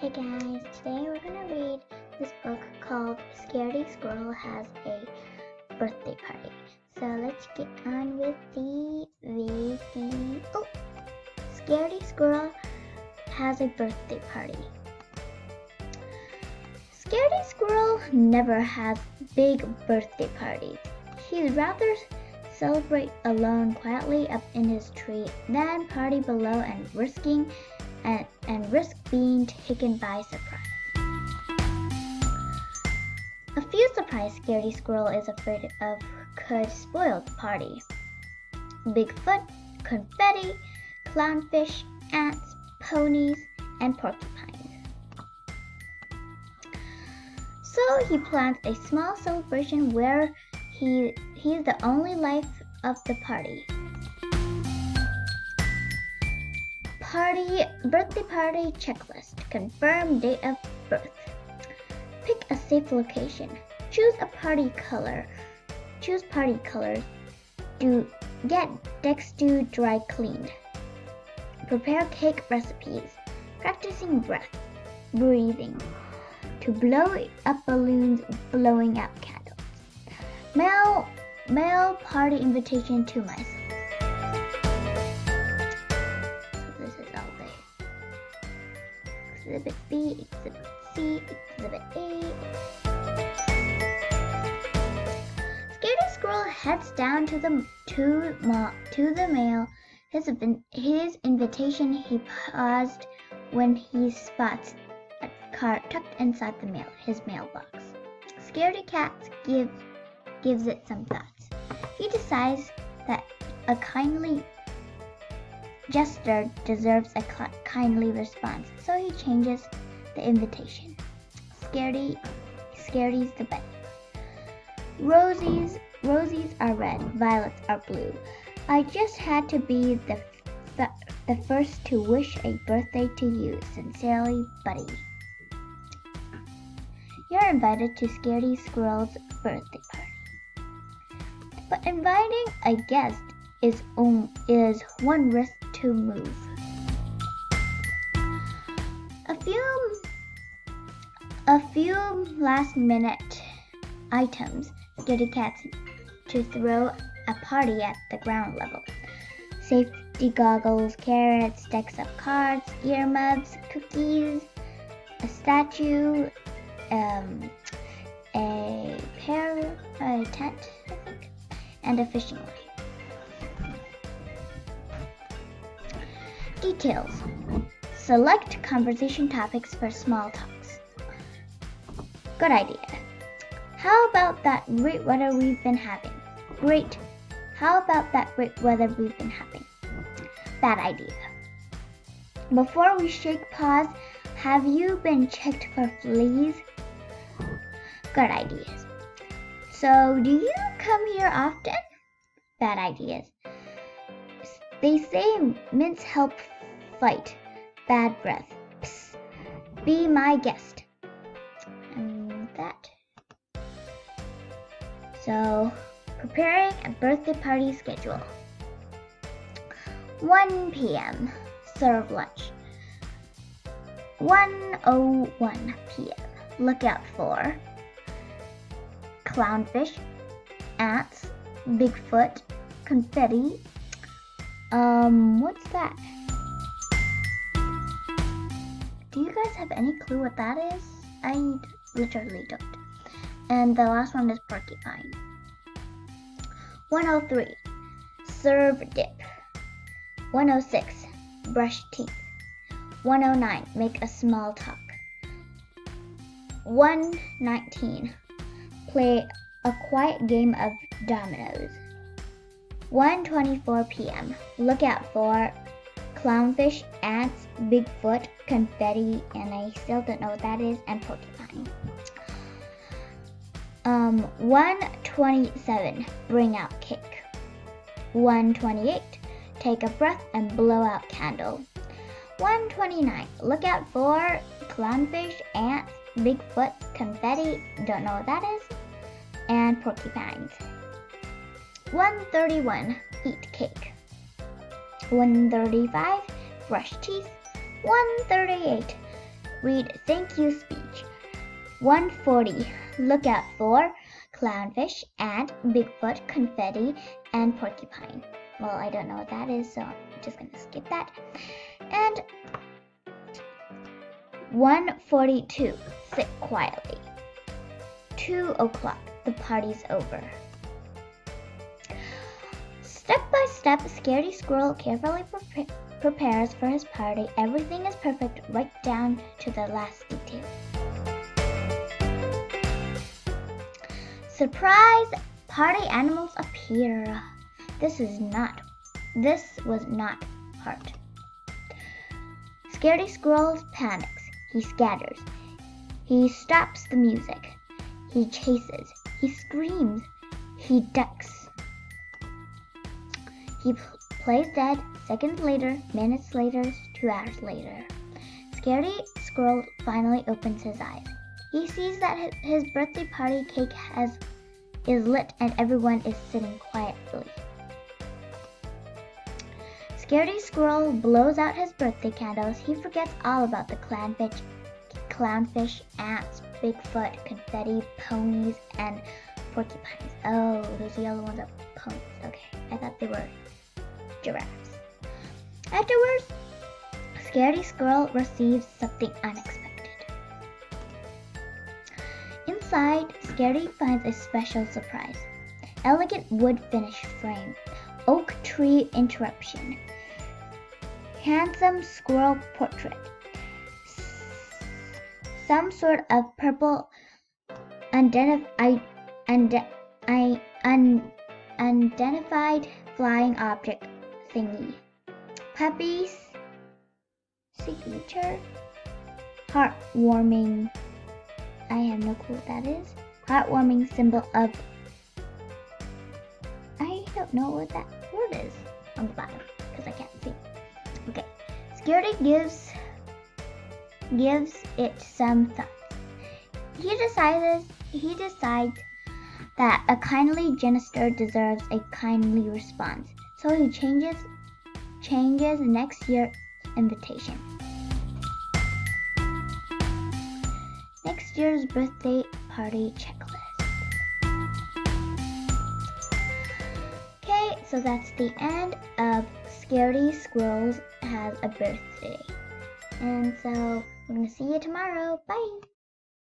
Hey guys, today we're gonna read this book called Scardy Squirrel Has a Birthday Party. So let's get on with the reading. Oh, Scardy Squirrel Has a Birthday Party. Scardy Squirrel never has big birthday parties. He'd rather celebrate alone quietly up in his tree than party below and risk being taken by surprise. A few surprise Scaredy Squirrel is afraid of could spoil the party. Bigfoot, confetti, clownfish, ants, ponies, and porcupines. So he plans a small celebration where he's the only life of the party. Birthday party checklist. Confirm date of birth. Pick a safe location. Choose party colors. Get decks dry cleaned. Prepare cake recipes. Practicing breathing. To blow up balloons, blowing out candles. Mail party invitation to myself. Exhibit B, Exhibit C, Exhibit A. Scaredy Squirrel heads down to the mail. His invitation. He paused when he spots a card tucked inside his mailbox. Scaredy Cat gives it some thoughts. He decides that a kindly gesture deserves a kindly response, so he changes the invitation. Scary's the best. Rosies are red, violets are blue. I just had to be the first to wish a birthday to you. Sincerely, Buddy. You're invited to Scaredy Squirrel's birthday party. But inviting a guest is one risk to move. A few last-minute items. Scaredy Cats to throw a party at the ground level. Safety goggles, carrots, decks of cards, earmuffs, cookies, a statue, a tent, I think, and a fishing line. Details. Select conversation topics for small talks. Good idea. How about that great weather we've been having? Great. How about that great weather we've been having? Bad idea. Before we shake paws, have you been checked for fleas? Good ideas. So, do you come here often? Bad ideas. They say mints help fight bad breath. Psst. Be my guest. And that. So, preparing a birthday party schedule. 1 p.m. Serve lunch. 1:01 p.m. Look out for clownfish, ants, Bigfoot, confetti. What's that? Do you guys have any clue what that is? I literally don't. And the last one is porcupine. 1:03, serve dip. 1:06, brush teeth. 1:09, make a small talk. 1:19, play a quiet game of dominoes. 1:24 p.m., look out for clownfish, ants, Bigfoot, confetti, and I still don't know what that is, and porcupine. 1:27, bring out cake. 1:28, take a breath and blow out candle. 1:29, look out for clownfish, ants, Bigfoot, confetti, don't know what that is, and porcupines. 1:31, eat cake. 1:35, brush teeth. 1:38, read thank you speech. 140. Look out for clownfish, ant, Bigfoot, confetti, and porcupine. Well, I don't know what that is, so I'm just gonna skip that. And 142. Sit quietly. 2 o'clock. The party's over. Step by step, Scaredy Squirrel carefully prepares for his party. Everything is perfect right down to the last detail. Surprise! Party animals appear. This was not hard. Scaredy Squirrel panics. He scatters. He stops the music. He chases. He screams. He ducks. He plays dead. Seconds later, minutes later, 2 hours later. Scaredy Squirrel finally opens his eyes. He sees that his birthday party cake is lit and everyone is sitting quietly. Scaredy Squirrel blows out his birthday candles. He forgets all about the clownfish, ants, Bigfoot, confetti, ponies, and porcupines. Oh, those yellow ones are ponies. Okay, I thought they were giraffes. Afterwards, Scaredy Squirrel receives something unexpected. Inside, Scaredy finds a special surprise. Elegant wood finish frame, oak tree interruption, handsome squirrel portrait, some sort of purple unidentified flying object thingy, puppy's signature, heartwarming, I have no clue what that is, heartwarming symbol of, I don't know what that word is on the bottom because I can't see. Okay, Scaredy gives it some thought. He decides that a kindly jester deserves a kindly response, so he changes next year's invitation. Next year's birthday party checklist. Okay, so that's the end of Scaredy Squirrels Has a Birthday. And so we're gonna see you tomorrow. Bye!